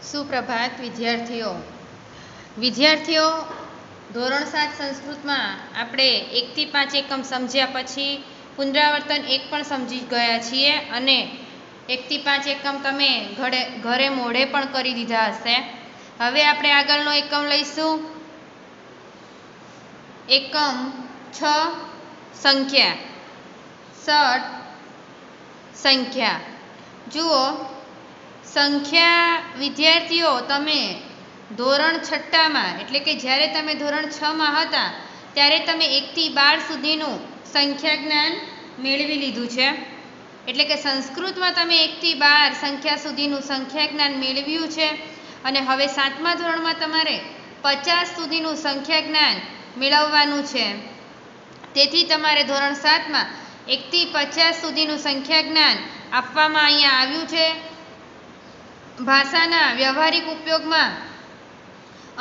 સુપ્રભાત વિદ્યાર્થીઓ ધોરણ 7 સંસ્કૃતમાં આપણે 1 થી 5 એકમ સમજ્યા પછી પુનરાવર્તન 1 પણ સમજી ગયા છીએ અને 1 થી 5 એકમ તમે ઘરે મોઢે પણ કરી દીધા હશે. હવે આપણે આગળનો એકમ લઈશું. એકમ 6 સંખ્યા. ષટ સંખ્યા. જુઓ, સંખ્યા વિદ્યાર્થીઓ તમે ધોરણ 6માં એટલે કે જ્યારે તમે ધોરણ 6માં હતા ત્યારે તમે 1 થી 12 સુધીનું સંખ્યા જ્ઞાન મેળવી લીધું છે. એટલે કે સંસ્કૃતમાં તમે 1 થી 12 સંખ્યા સુધીનું સંખ્યા જ્ઞાન મેળવ્યું છે અને હવે 7મા ધોરણમાં તમારે 50 સુધીનું સંખ્યા જ્ઞાન મેળવવાનું છે. તેથી તમારે ધોરણ 7માં 1 થી 50 સુધીનું સંખ્યા જ્ઞાન આપવામાં અહીંયા આવ્યું છે. ભાષાના વ્યવહારિક ઉપયોગમાં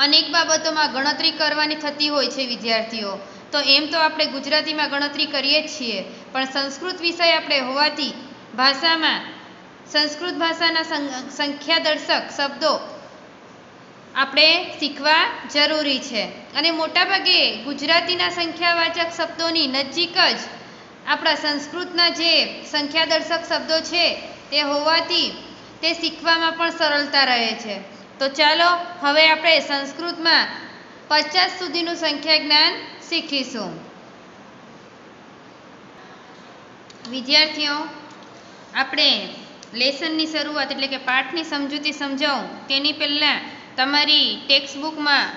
અનેક બાબતોમાં ગણતરી કરવાની થતી હોય છે વિદ્યાર્થીઓ. તો એમ તો આપણે ગુજરાતીમાં ગણતરી કરીએ જ છીએ, પણ સંસ્કૃત વિષય આપણે હોવાથી ભાષામાં સંસ્કૃત ભાષાના સંખ્યાદર્શક શબ્દો આપણે શીખવા જરૂરી છે. અને મોટાભાગે ગુજરાતીના સંખ્યાવાચક શબ્દોની નજીક જ આપણા સંસ્કૃતના જે સંખ્યાદર્શક શબ્દો છે તે હોવાથી તે શીખવામાં પણ સરળતા રહે છે. તો ચાલો હવે આપણે સંસ્કૃતમાં 50 સુધીનું સંખ્યા જ્ઞાન શીખીશું. વિદ્યાર્થીઓ, આપણે લેસનની શરૂઆત એટલે કે પાઠની સમજૂતી સમજાવું તેની પહેલાં તમારી ટેક્સ્ટ બુકમાં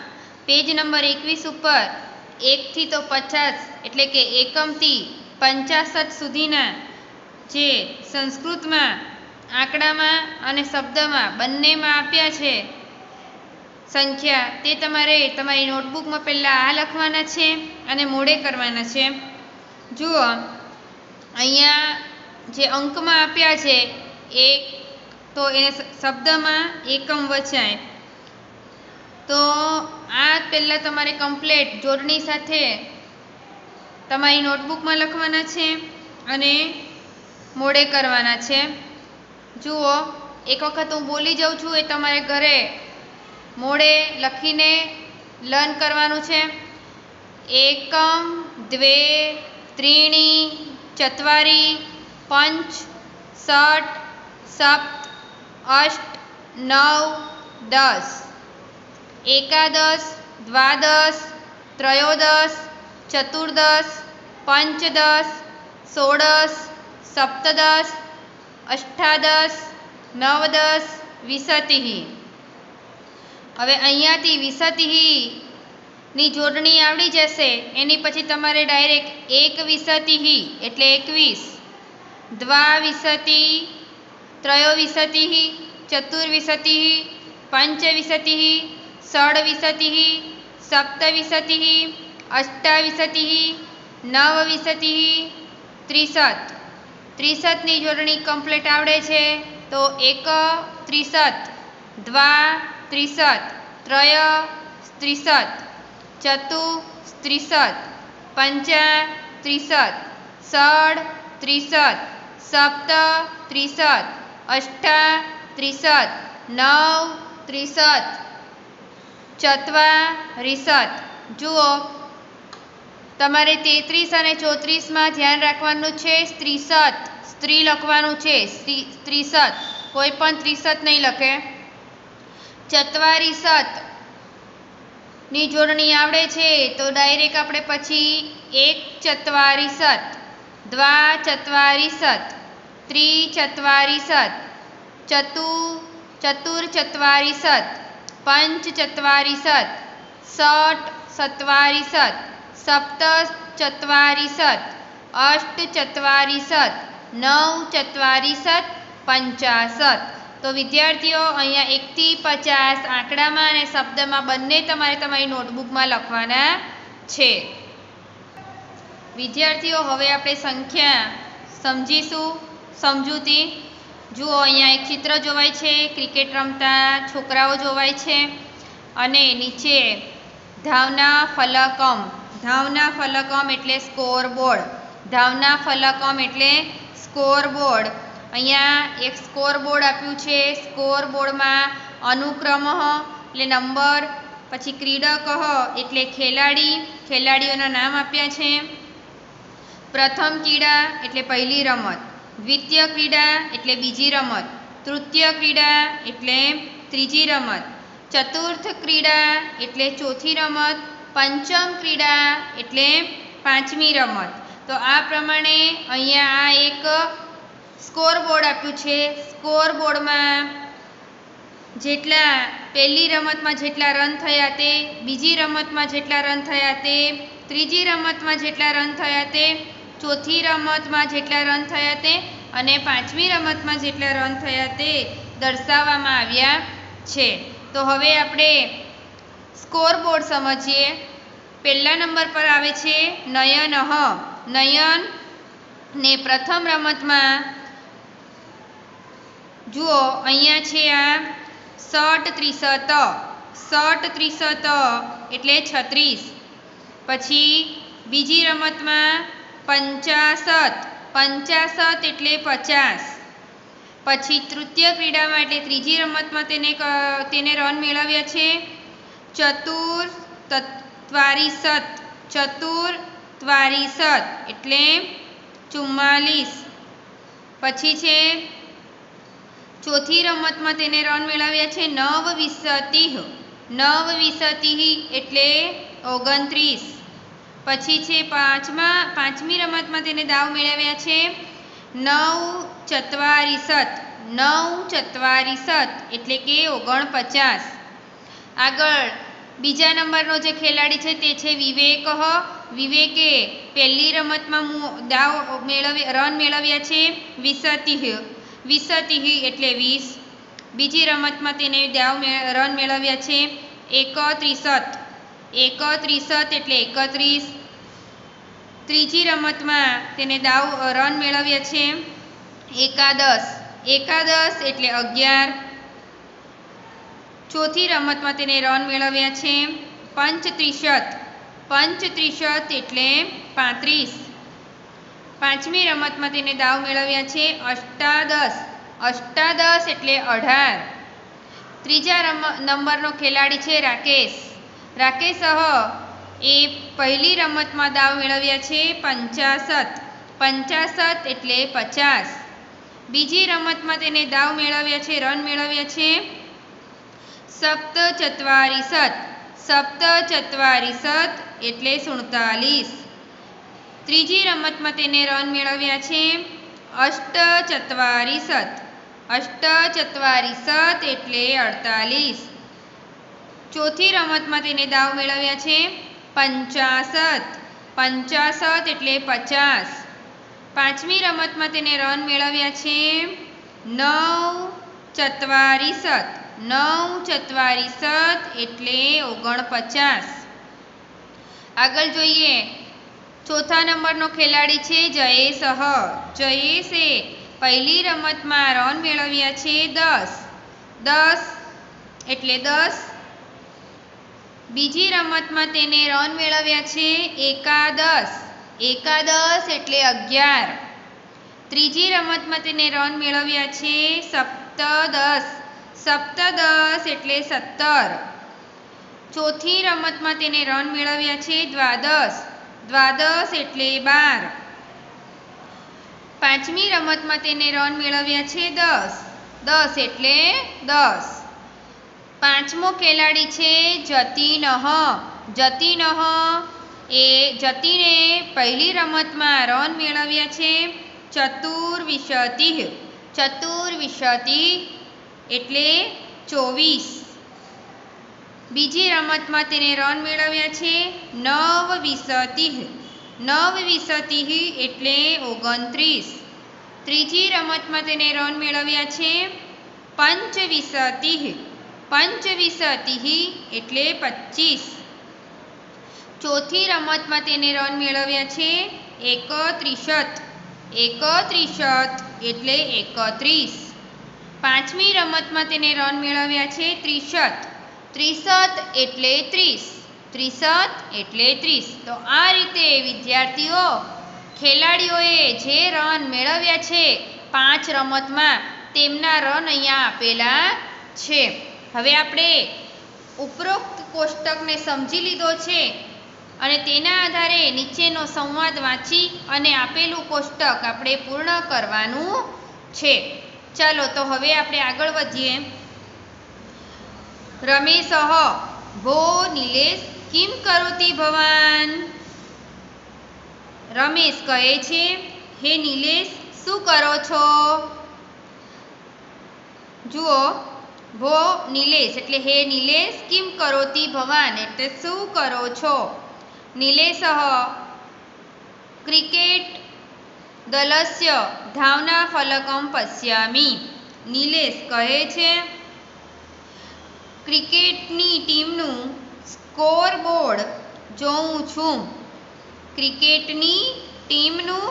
પેજ નંબર 21 ઉપર 1 થી તો 50 એટલે કે એકમથી 65 સુધીના જે સંસ્કૃતમાં આંકડામાં અને શબ્દમાં બંનેમાં આપ્યા છે સંખ્યા, તે તમારે તમારી નોટબુકમાં પહેલાં આ લખવાના છે અને મોઢે કરવાના છે. જુઓ, અહીંયા જે અંકમાં આપ્યા છે 1, તો એને શબ્દમાં એકમ વચાય. તો આ પહેલાં તમારે કમ્પ્લેટ જોડણી સાથે તમારી નોટબુકમાં લખવાના છે અને મોઢે કરવાના છે. જુઓ, એક વખત હું બોલી જાઉં છું, એ તમારે ઘરે મોઢે લખીને લર્ન કરવાનું છે. એકમ, દ્વે, ત્રીણી, ચત્વારી, પંચ, ષટ, સપ્ત, અષ્ટ, નવ, 10. એકાદશ, દ્વાદશ, ત્રયોદશ, ચતુર્દશ, પંચદશ, ષોડશ, સપ્તદશ, અષ્ટાદશ, નવદશ, વિંશતિઃ. હવે અહીંયાથી વિંશતિઃની જોડણી આવડી જશે. એની પછી તમારે ડાયરેક્ટ એકવિંશતિઃ એટલે 21, દ્વાવિંશતિઃ, ત્રયોવિંશતિઃ, ચતુર્વિંશતિઃ, પંચવિંશતિઃ, ષડવિંશતિઃ, સપ્તવિંશતિઃ, અષ્ટાવિંશતિઃ, નવવિંશતિઃ, 30. 30ની જોડણી કમ્પ્લીટ આવડે છે તો એક 30, દ્વા 30, ત્રય 30, ચતુ 30, પંચા 30, ષડ 30, સપ્ત 30, અષ્ટા 30, નવ 30, ચત્વા 30. જુઓ, તમારે 33 અને 34માં ધ્યાન રાખવાનું છે. સ્ત્રી લખવાનું છે, 30, કોઈ પણ 30 નહીં લખે. ચત્વારીસત ની જોડણી આવડે છે તો ડાયરેક્ટ આપણે પછી 1 ચત્વારીસત, દ્વા ચત્વારીસત, ત્રી ચત્વારીસત, ચતુર ચત્વારીસત, પંચ ચત્વારીસત, ષટ સત્વારીસત, સપ્ત ચત્વારીસત, અષ્ટ ચત્વારીસત, નવ ચત્વારીસત, 50. તો વિદ્યાર્થીઓ, અહીંયા 1 થી 50 આંકડામાં અને શબ્દમાં બંને તમારે તમારી નોટબુકમાં લખવાના છે. વિદ્યાર્થીઓ, હવે આપણે સંખ્યા સમજીશું. સમજૂતી. જુઓ, અહીંયા એક ચિત્ર જોવાય છે, ક્રિકેટ રમતા છોકરાઓ જોવાય છે અને નીચે ધાવના ફલકમ. ધાવના ફલકમ એટલે સ્કોર બોર્ડ. ધાવના ફલકમ એટલે સ્કોર બોર્ડ. અહીંયા એક સ્કોર બોર્ડ આપ્યું છે. સ્કોર બોર્ડમાં અનુક્રમ એટલે નંબર, પછી ક્રીડક એટલે ખેલાડી, ખેલાડીઓના નામ આપ્યા છે. પ્રથમ ક્રીડા એટલે પહેલી રમત, દ્વિતીય ક્રીડા એટલે બીજી રમત, તૃતીય ક્રીડા એટલે ત્રીજી રમત, ચતુર્થ ક્રીડા એટલે ચોથી રમત, પંચમ ક્રીડા એટલે પાંચમી રમત. તો આ પ્રમાણે અહીંયા આ એક સ્કોર બોર્ડ આપ્યું છે. સ્કોર બોર્ડમાં જેટલા પહેલી રમતમાં જેટલા રન થયા તે, બીજી રમતમાં જેટલા રન થયા તે, ત્રીજી રમતમાં જેટલા રન થયા તે, ચોથી રમતમાં જેટલા રન થયા તે અને પાંચમી રમતમાં જેટલા રન થયા તે દર્શાવવામાં આવ્યા છે. તો હવે આપણે સ્કોર બોર્ડ સમજીએ. પહેલા નંબર પર આવે છે નયન. નયન ને પ્રથમ રમતમાં જુઓ અહીંયા છે આ 60 30 એટલે 36. પછી બીજી રમતમાં 50 એટલે 50. પછી તૃતીય ક્રીડામાં એટલે ત્રીજી રમતમાં તેને રન મેળવ્યા છે 44 એટલે 44. પછી છે ચોથી રમતમાં તેને રન મેળવ્યા છે 29 એટલે 29. પછી છે પાંચમી રમતમાં તેને દાવ મેળવ્યા છે 9 એટલે કે 49. આગળ બીજા નંબરનો જે ખેલાડી છે તે છે વિવેક. વિવેકે પહેલી રમતમાં રન મેળવ્યા છે 20 એટલે 20. બીજી રમતમાં તેને રન મેળવ્યા છે 31 એટલે 31. ત્રીજી રમતમાં તેને રન મેળવ્યા છે 11 એટલે 11. ચોથી રમતમાં તેને રન મેળવ્યા છે 35 એટલે 35. પાંચમી રમતમાં તેને દાવ મેળવ્યા છે 18 એટલે 18. ત્રીજા નંબરનો ખેલાડી છે રાકેશ. રાકેશ એ પહેલી રમતમાં દાવ મેળવ્યા છે 50 એટલે 50. બીજી રમતમાં તેને દાવ મેળવ્યા છે રન મેળવ્યા છે 47 એટલે 47. ત્રીજી રમતમાં તેને રન મેળવ્યા છે 48 એટલે 48. ચોથી રમતમાં તેને દાવ મેળવ્યા છે 50 એટલે 50. પાંચમી રમતમાં તેને રન મેળવ્યા છે 49 એટલે 49. આગળ જોઈએ. ચોથા નંબરનો ખેલાડી છે જયેશ. જયેશે પહેલી રમતમાં રન મેળવ્યા છે 10 એટલે 10. બીજી રમતમાં તેને રન મેળવ્યા છે 11 એટલે 11. ત્રીજી રમતમાં તેને રન મેળવ્યા છે 17 એટલે 17. ચોથી રમતમાં તેને રન મેળવ્યા છે 12 એટલે 12. પાંચમી રમતમાં તેને રન મેળવ્યા છે 10 એટલે 10. પાંચમો ખેલાડી છે જતીન. જતીને પહેલી રમતમાં રન મેળવ્યા છે 24 એટલે 24. બીજી રમતમાં તેને રન મેળવ્યા છે 29 એટલે 29. ત્રીજી રમતમાં તેને રન મેળવ્યા છે 25 એટલે 25. ચોથી રમતમાં તેને રન મેળવ્યા છે 31 એટલે 31. પાંચમી રમતમાં તેને રન મેળવ્યા છે 30 એટલે 30. તો આ રીતે વિદ્યાર્થીઓ ખેલાડીઓએ જે રન મેળવ્યા છે 5 રમતમાં તેમના રન અહીંયા આપેલા છે. હવે આપણે ઉપરોક્ત કોષ્ટકને સમજી લીધો છે અને તેના આધારે નીચેનો સંવાદ વાંચી અને આપેલું કોષ્ટક આપણે પૂર્ણ કરવાનું છે. ચાલો તો હવે આપણે આગળ વધીએ. રમેશઃ ભો નિલેશ કિમ કરોતિ ભવાન. રમેશ કહે છે, હે નિલેશ, શું કરો છો? જુઓ, ભો નિલેશ એટલે હે નિલેશ, કિમ કરોતિ ભવાન એટલે શું કરો છો? નિલેશઃ ક્રિકેટ દલસ્ય ધાવના ફલકમ પશ્યામિ. નિલેશ કહે છે, ક્રિકેટની ટીમનું સ્કોર બોર્ડ જોઉં છું. ક્રિકેટની ટીમનું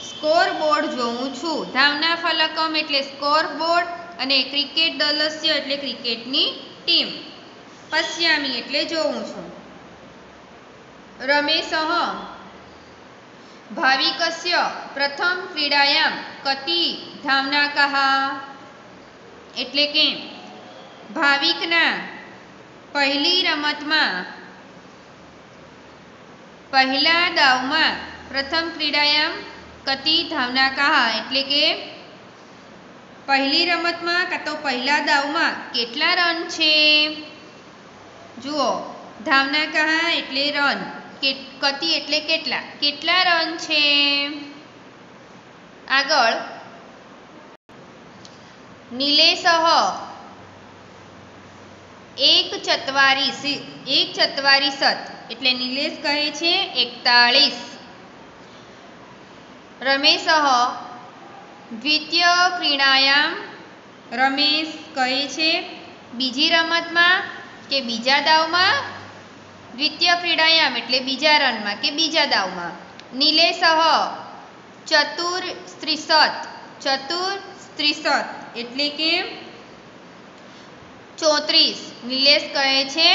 સ્કોર બોર્ડ જોઉં છું. ધાવના ફલકમ એટલે સ્કોર બોર્ડ અને ક્રિકેટ દલસ્ય એટલે ક્રિકેટની ટીમ. પશ્યામી એટલે જોઉં છું. રમેશઃ ભાવિકસ્ય પ્રથમ ક્રીડાયામ કતિ ધાવનાકાઃ. એટલે કે ભાવિકના પહેલી રમતમાં પહેલા દાવમાં પ્રથમ ક્રીડાયામ કતિ ધાવનાકાઃ એટલે કે પહેલી રમતમાં કાં તો પહેલા દાવમાં કેટલા રન છે? જુઓ, ધાવનાકાઃ એટલે રન, કતિ એટલે કેટલા, કેટલા રન છે? આગળ નિલેશઃ એક ચત્વારીસત એટલે નિલેશ કહે છે 41. રમેશઃ દ્વિતીય ક્રીડાયામ. રમેશ કહે છે બીજી રમતમાં કે બીજા દાવમાં. દ્વિતીય ક્રીડાયામ એટલે બીજા રનમાં કે બીજા દાવમાં. નિલેશઃ ચતુસ્ત્રિશત એટલે કે 34. નિલેશ કહે છે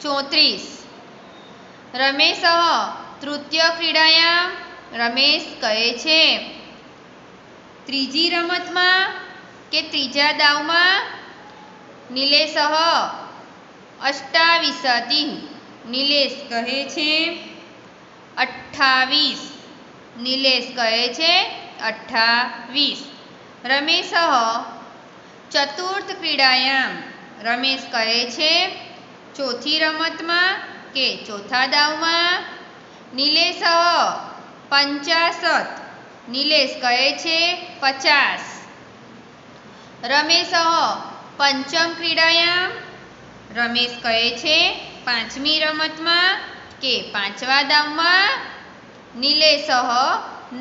34. રમેશઃ તૃતીય ક્રીડાયામ. રમેશ કહે છે ત્રીજી રમતમાં કે ત્રીજા દાવમાં. નિલેશઃ અષ્ટાવિશતિ. નિલેશ કહે છે 28. નિલેશ કહે છે 28. રમેશઃ ચતુર્થ ક્રીડાયામ. રમેશ કહે છે ચોથી રમતમાં કે ચોથા દાવમાં. નિલેશઃ 50. નિલેશ કહે છે 50. રમેશઃ પંચમ ક્રીડાયામ. રમેશ કહે છે પાંચમી રમતમાં કે પાંચમા દાવમાં. નિલેશઃ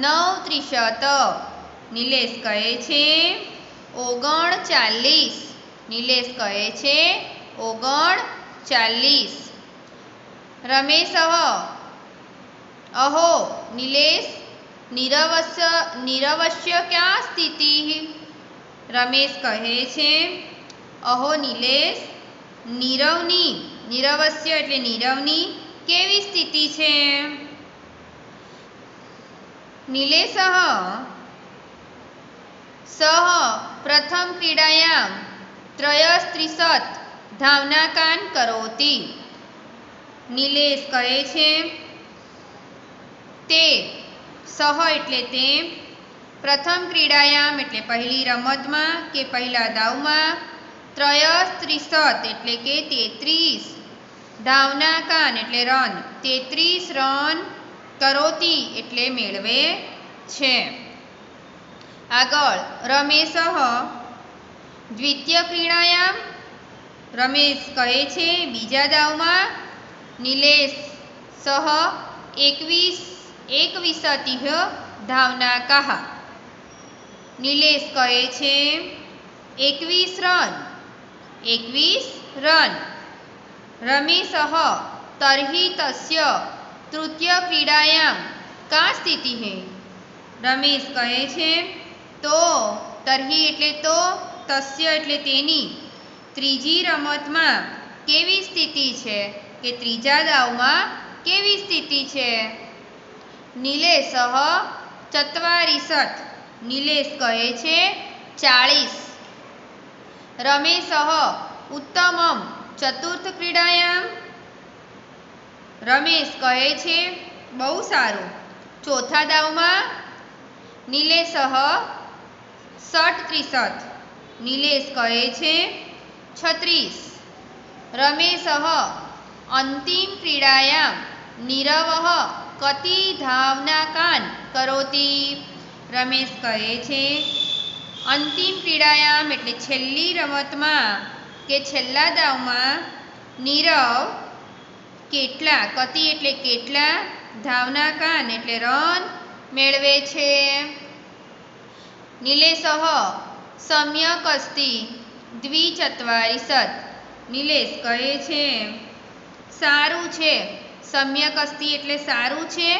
39. નિલેશ કહે છે 39. નિલેશ કહે છે 39. રમેશઃ અહો નિલેશ નીરવસ્ય ક્યાં સ્થિતિ. રમેશ કહે છે અહો નિલેશ, નીરવસ્ય એટલે નીરવની કેવી સ્થિતિ છે? નિલેશઃ સહ પ્રથમ ક્રીડાયામ 33 ધાવનાકાન કરોતિ. નિલેશ કહે છે તે સહ એટલે તે પ્રથમ ક્રીડાયામ એટલે પહેલી રમતમાં કે પહેલા દાવમાં 33 એટલે કે 33 ધાવનાકાન એટલે રન 33 રન કરોતિ એટલે મેળવે છે. આગળ રમેશઃ દ્વિતીય ક્રીડાયામ. રમેશ કહે છે બીજા દાવમાં. નિલેશ સહ 21 ધાવનાકાઃ. નિલેશ કહે છે 21 રન. રમેશઃ તર્હિ તસ્ય તૃતીય ક્રીડાયામ કા સ્થિતિ હૈ. રમેશ કહે છે તો તર્હિ એટલે તો, તસ્ય એટલે તેની ત્રીજી રમતમાં કેવી સ્થિતિ છે કે ત્રીજા દાવમાં કેવી સ્થિતિ છે? નિલેશઃ 44. નિલેશ કહે છે 40. રમેશઃ उत्तमम चतुर्थ क्रीडायाम। रमेश कहे छे बहु सारू। चौथा दावमां नीलेशः षट् त्रिशत्। नीलेश कहे छे 36। रमेशः अंतिम क्रीडायां नीरवः कति धावनाकान् करोति। रमेश कहे छे अंतिम क्रीडायाम एटले छेल्ली रमतमां के छेल्ला दावमां नीरव केटला कति एटले केटला धावनाकान एटले रन मेळवे छे। नीलेशः सम्यक् अस्ति द्विचत्वारिंशत्। नीलेश कहे छे सारू छे। सम्यक् अस्ति एटले सारू छे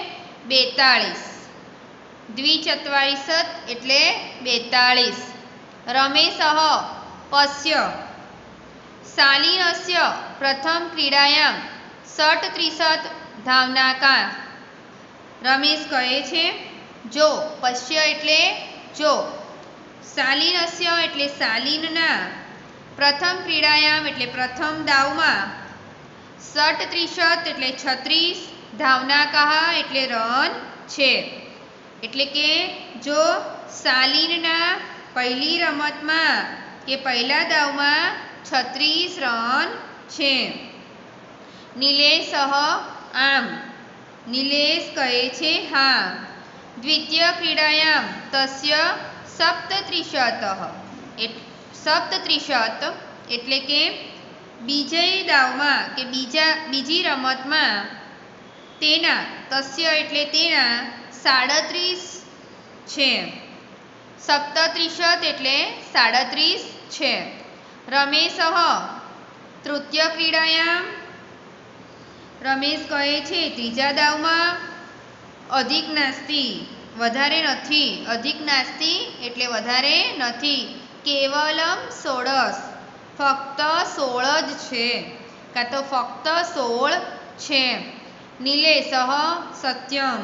42। द्विचत्वारिंशत् एटले 42। रमेशः पश्य शालीनस्य प्रथम क्रीडायां षट् त्रिशत् धावनाका। रमेश कहे छे जो। पश्य एटले जो। शालीनस्य एटले शालीनना प्रथम क्रीडायाम एटले प्रथम दावमां षट् त्रिशत् एटले 36 धावनाका एटले रन छे। एटले के जो शालीनना पहली रमतमां के पहला दावमां 36 रन छे। नीलेशः आम। नीलेश कहे छे हाँ। द्वितीय क्रीडायां तस्य सप्तत्रिशतः। सप्तत्रिशत् एटले के बीजे दावमां के बीजी रमतमां तेना तस्य एटले तेना 37 छे। सप्तत्रिशत् एटले 37 छे। रमेशः तृतीय क्रीडायां। रमेश कहे छे त्रीजा दावमां अधिक नास्ति वधारे नथी। अधिक नास्ति एटले वधारे नथी। केवलम 16 फक्त 16 ज छे का तो फक्त 16 छे। नीलेशः सत्यम।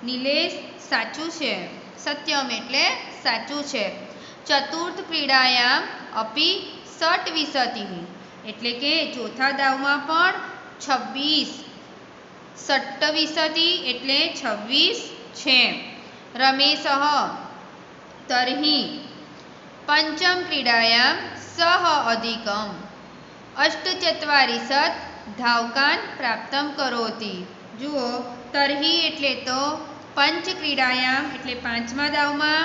नीलेश साचू छे। सत्यम एटले साचू छे। चतुर्थ क्रीडायां अपि षट् विंशतिः एटले के चौथा दावमां पण 26। षट् विंशतिः एटले 26 छे। रमेशः तर्हि पंचम क्रीडायां सह अधिकम अष्टचत्वारिंशत् धावकान् प्राप्तं करोति। जुओ तर्हि एटले तो पंच क्रीडायां एटले पांचमा दावमां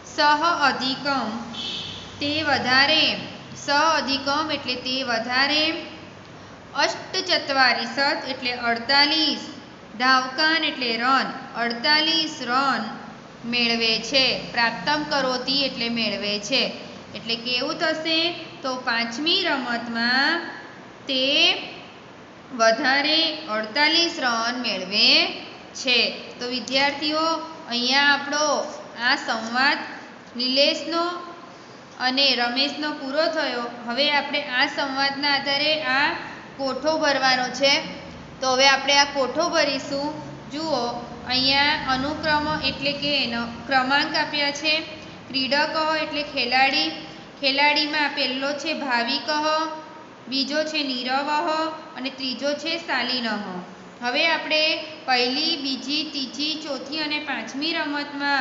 सह अधिकम ते वधारे। सह अधिकम एटले ते वधारे। अष्टचत्वारिंशत् एटले 48 धावकान एटले रन 48 रन मेळवे छे। प्राप्तं करोति एटले मेळवे छे। एटले केवुं थशे तो पांचमी रमतमां ते वधारे 48 रन मेळवे छे। तो विद्यार्थीओ अहींया आपणो आ संवाद नीलेशनो अने रमेशनो पूरो थयो। हवे आपणे आ संवादना आधारे आ कोठो भरवानो छे। तो हवे आपणे आ कोठो भरीशुं। जुओ अहींया अनुक्रम एटले के क्रमांक आप्या छे। क्रीडक एटले खेलाड़ी। खेलाड़ीमां पहेलो छे भाविक, बीजो छे नीरव अने त्रीजो छे शालीनः। हवे आपणे पहली, बीजी, तीजी, चौथी अने पांचमी रमतमां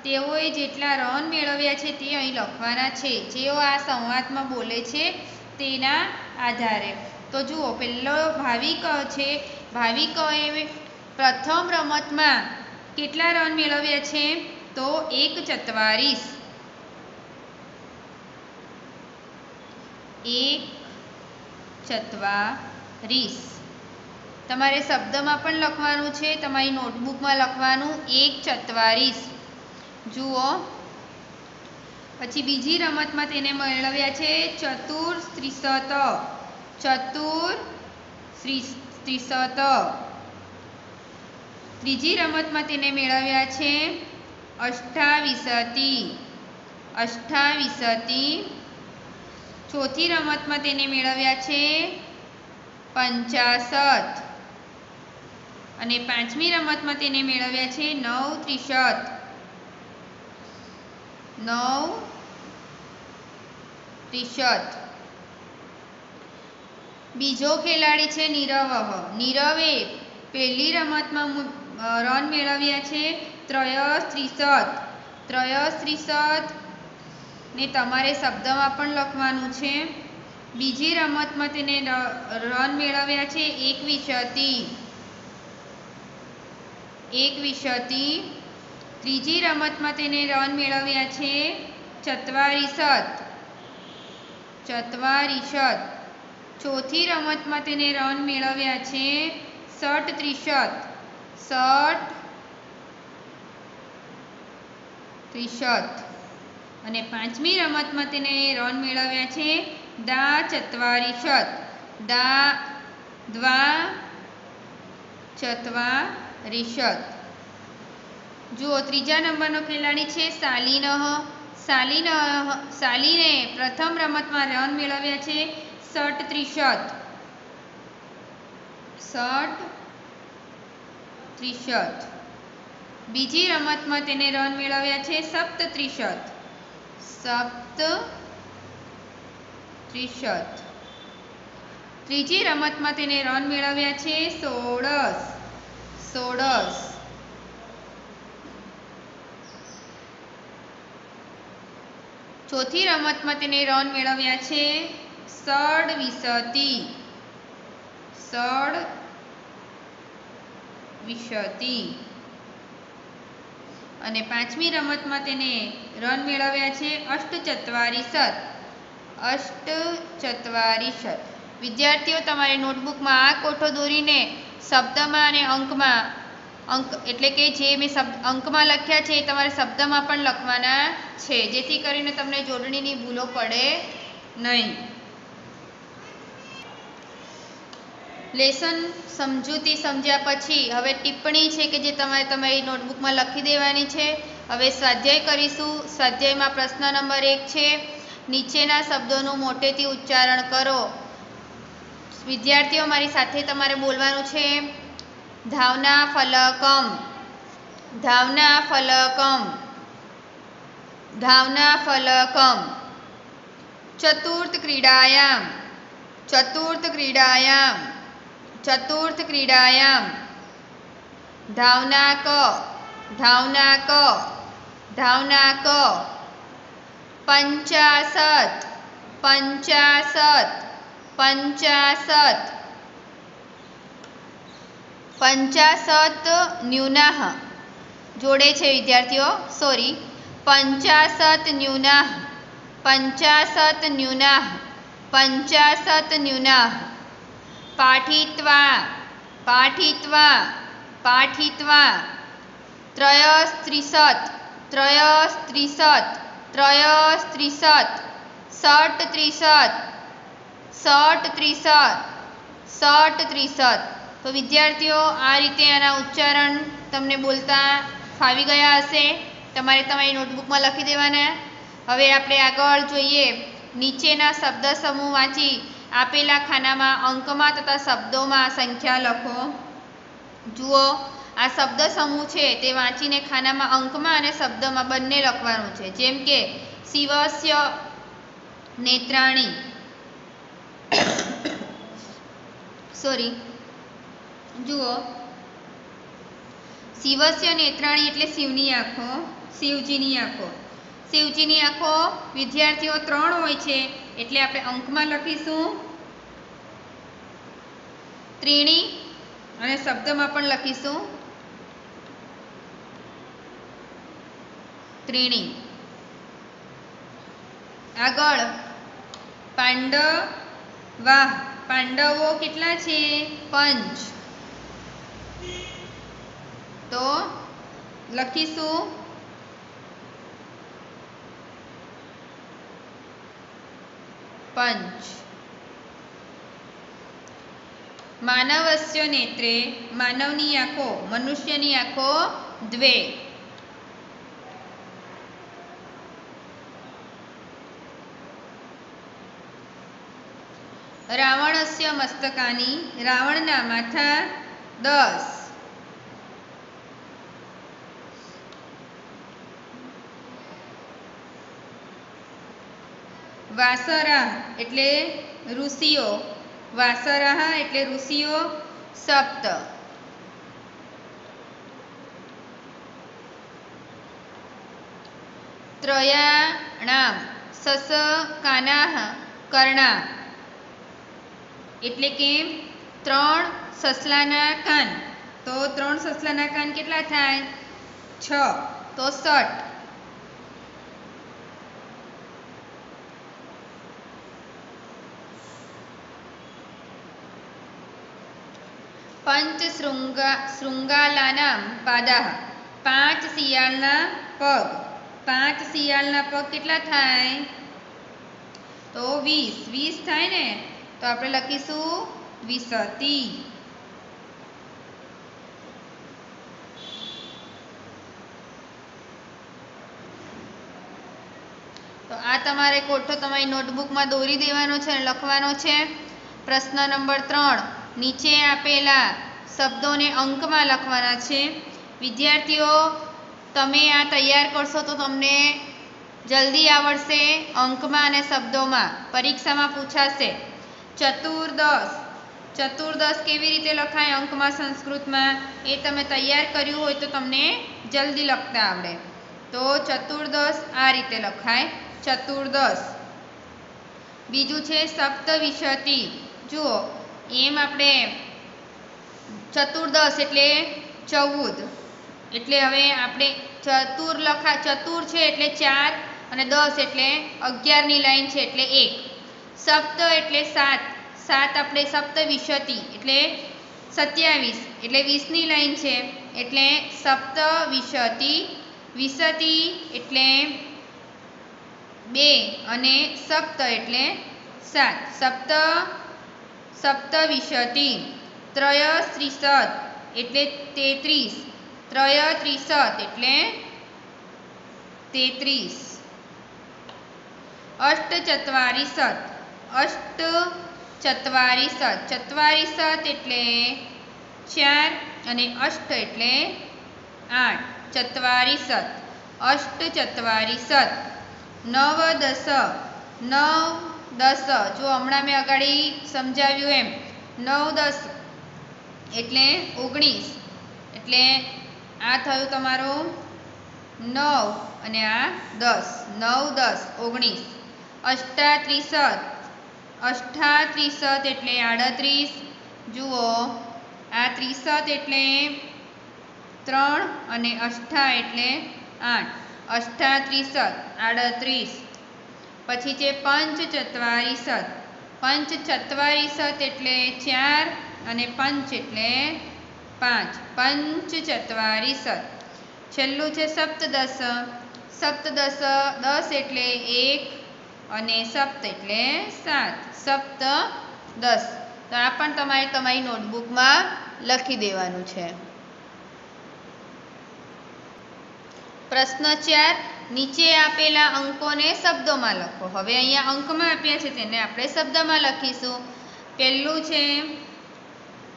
तेओए जेटला रन मेळव्या छे ते અહીં લખવાના છે જેઓ આ સંવાદમાં બોલે છે તેના આધારે। તો જુઓ પહેલો ભાવિક છે। ભાવિકએ પ્રથમ રમતમાં કેટલા રન મેળવ્યા છે તો 144। 144। તમારે શબ્દમાં પણ લખવાનું છે, તમારી નોટબુકમાં લખવાનું 144। જુઓ પછી બીજી રમતમાં તેને મેળવ્યા છે ચતુર્ત્રિશત। ચતુર્ત્રિશત। ત્રીજી રમતમાં તેને મેળવ્યા છે 28। 28। ચોથી રમતમાં તેને મેળવ્યા છે 50 અને પાંચમી રમતમાં તેને મેળવ્યા છે 9 ત્રિશત। 9 ત્રિશત। બીજો ખેલાડી છે નીરવ. નીરવે પહેલી રમતમાં રન મેળવ્યા છે 33. 33 ને તમારે શબ્દમાં પણ લખવાનું છે. બીજી રમતમાં તેને રન મેળવ્યા છે 21. ત્રીજી રમતમાં તેને રન મેળવ્યા છે 44. ચોથી રમતમાં તેને રન મેળવ્યા છે 37. અને પાંચમી રમતમાં તેને રન મેળવ્યા છે 44. જુઓ ત્રીજા નંબરનો ખેલાડી છે શાલીને પ્રથમ રમતમાં રન મેળવ્યા છે 37. બીજી રમતમાં તેને રન મેળવ્યા છે 37. ત્રીજી રમતમાં તેને રન મેળવ્યા છે 16. ચોથી રમતમાં તેને રન મેળવ્યા છે 16. અને પાંચમી રમતમાં તેને રન મેળવ્યા છે 48. વિદ્યાર્થીઓ તમારી નોટબુકમાં આ કોઠો દોરીને શબ્દમાં અને અંક એટલે કે જે મેં અંકમાં લખ્યા છે એ તમારે શબ્દમાં પણ લખવાના છે, જેથી કરીને તમને જોડણીની ભૂલો પડે નહીં. લેસન સમજૂતી સમજ્યા પછી હવે ટિપ્પણી છે કે જે તમારે તમારી નોટબુકમાં લખી દેવાની છે. હવે સ્વાધ્યાય કરીશું. સ્વાધ્યાયમાં પ્રશ્ન નંબર 1 છે, નીચેના શબ્દોનું મોટેથી ઉચ્ચારણ કરો. વિદ્યાર્થીઓ મારી સાથે તમારે બોલવાનું છે. ધાવના ફલકમ. ચતુર્થ ક્રીડાયામ. ધાવનાક. પંચાશત ન્યૂનાઃ જોડે છે વિદ્યાર્થીઓ, સોરી. 50 ન્યૂનાઃ. પાઠિત્વા. 33. 37. તો વિદ્યાર્થીઓ આ રીતે આના ઉચ્ચારણ તમને બોલતા ફાવી ગયા હશે. તમારે તમારી નોટબુકમાં લખી દેવાના. હવે આપણે આગળ જોઈએ. નીચેના શબ્દ સમૂહ વાંચી આપેલા ખાનામાં અંકમાં તથા શબ્દોમાં સંખ્યા લખો. જુઓ આ શબ્દ સમૂહ છે તે વાંચીને ખાનામાં અંકમાં અને શબ્દમાં બંને લખવાનું છે. જેમ કે શિવસ્ય નેત્રાણી, જુઓ શિવસ્ય નેત્રાણી એટલે શિવની આંખો, શિવજીની આંખો. વિદ્યાર્થીઓ 3 હોય છે એટલે આપણે અંકમાં લખીશું ત્રીણી અને શબ્દમાં પણ લખીશું ત્રીણી. આગળ પાંડવો કેટલા છે? 5. તો લખીશું પંચ. માનવસ્ય નેત્રે, માનવની આંખો, મનુષ્યની આંખો 2. રાવણસ્ય મસ્તકાની, રાવણના માથા 10. વાસરા એટલે ઋષિઓ વાસરાહ એટલે ઋષિઓ, સપ્ત. ત્રયાણામ સસકાનાહ કર્ણા એટલે કે 3 સસલાના કાન. તો 3 સસલાના કાન કેટલા થાય? 6, તો 60. પંચ શૃંગાલાનામ પાદાહ 5 શિયાળના પગ. 5 શિયાળના પગ કેટલા થાય? તો 20. 20 થાય ને, તો આપણે લખીશું વિસતી. તો આ તમારે કોઠો તમારી નોટબુકમાં દોરી દેવાનો છે અને લખવાનો છે. પ્રશ્ન નંબર 3, નીચે આપેલા શબ્દોને અંકમાં લખવાના છે. વિદ્યાર્થીઓ, તમે આ તૈયાર કરશો તો તમને જલ્દી આવડશે અંકમાં અને શબ્દોમાં. પરીક્ષામાં પૂછાશે. ચતુર્દશ. ચતુર્દશ કેવી રીતે લખાય અંકમાં સંસ્કૃતમાં, એ તમે તૈયાર કર્યું હોય તો તમને જલ્દી લખતા આવડે. તો ચતુર્દશ આ રીતે લખાય, ચતુર્દશ. બીજું છે સપ્તવિંશતિ. જુઓ, એમ આપણે ચતુર્દશ એટલે 14. એટલે હવે આપણે ચતુર છે એટલે 4 અને 10 એટલે 11ની લાઈન છે એટલે 1. સપ્ત એટલે 7. 7 આપણે સપ્તવિંશતિ એટલે 27 એટલે 20ની લાઈન છે એટલે સપ્તવિંશતિ. વિંશતિ એટલે 2 અને સપ્ત એટલે 7. સપ્તવિંશતિ. ત્રયસ્ત્રીશત એટલે 33. ત્રયત્રીશત એટલે 33. અષ્ટચત્વારિશત. અષ્ટચત્વારિશત. ચત્વારિશત એટલે 4 અને અષ્ટ એટલે 8. ચત્વારિશત. અષ્ટચત્વારિશત. નવદશ. નવદશ. જો હમણાં મેં અગાડી સમજાવ્યું એમ, 9 10 એટલે 19. એટલે આ થયું તમારું 9 અને આ 10. 9 10 19. અષ્ટાત્રીશત. અષ્ટાત્રીશત એટલે 38. જુઓ, આ ત્રીશત એટલે 3 અને અષ્ટા એટલે 8. અષ્ટાત્રીશત 38. પછી છે પંચચત્વારિશત. પંચચત્વારિશત એટલે 4 અને પંચ એટલે 5. પંચચત્વારિશત. છેલ્લું છે સપ્તદશ. સપ્તદશ 10 એટલે 1 અને સપ્ત એટલે 7. સપ્તદશ. તો આ પણ તમારે તમારી નોટબુકમાં લખી દેવાનું છે. પ્રશ્ન 4, નીચે આપેલા અંકોને શબ્દોમાં લખો. હવે અહીંયા અંકમાં આપ્યા છે તેને આપણે શબ્દમાં લખીશું. પહેલું છે,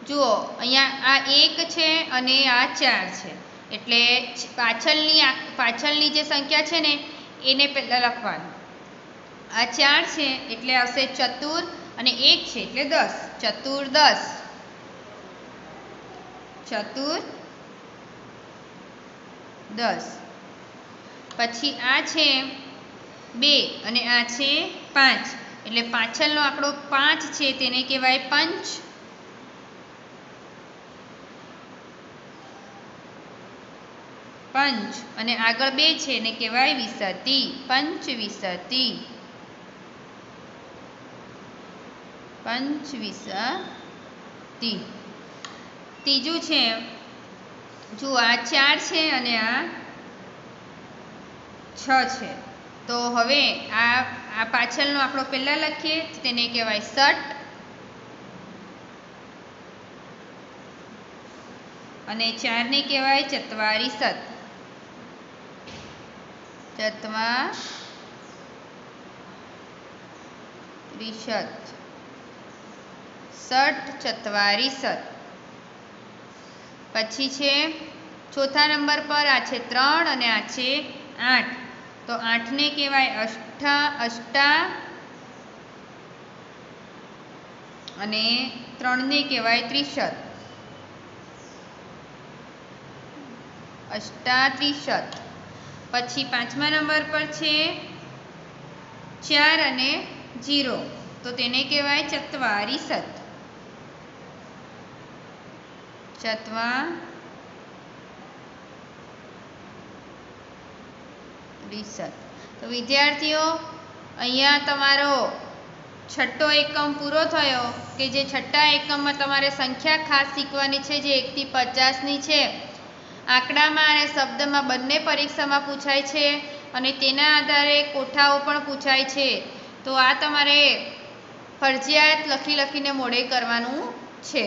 જુઓ અહીંયા આ 1 છે અને આ 4 છે. એટલે પાછળની જે સંખ્યા છે ને એને પહેલાં લખવાનું. આ 4 છે એટલે આવશે ચતુર અને 1 છે એટલે 10. ચતુર્દશ. ચતુર્દશ. પછી આ છે 2 અને આ છે 5 એટલે પાછળનો આંકડો 5 છે તેને કહેવાય પંચ. પંચ અને આગળ 2 છે એને કહેવાય વિસતિ. પંચવિસતિ. પંચવિસતિ. ત્રીજું છે, જુઓ આ 4 છે અને આ 6 છે. તો હવે આ પાછળનો આંકડો પહેલા લખીએ તેને કહેવાય ષટ અને 4 ને કહેવાય ચત્વારિશત. ચત્વારિશત. ષટ ચત્વારિશત. પછી છે ચોથા નંબર પર આ છે 3 અને આ છે 8. તો 8 ને કહેવાય અને 3ને કહેવાય ત્રિશત. અષ્ટાત્રિશત. પછી 5મા નંબર પર છે 4 અને 0, તો તેને કહેવાય ચત્વારીસત. ચત્વારીસત. તો વિદ્યાર્થીઓ, અહીંયા તમારો છઠ્ઠો એકમ પૂરો થયો કે જે છઠ્ઠા એકમમાં તમારે સંખ્યા ખાસ શીખવાની છે જે 1 થી 50ની છે. આંકડામાં અને શબ્દમાં બંને પરીક્ષામાં પૂછાય છે અને તેના આધારે કોઠાઓ પણ પૂછાય છે. તો આ તમારે ફરજિયાત લખીને મોઢે કરવાનું છે.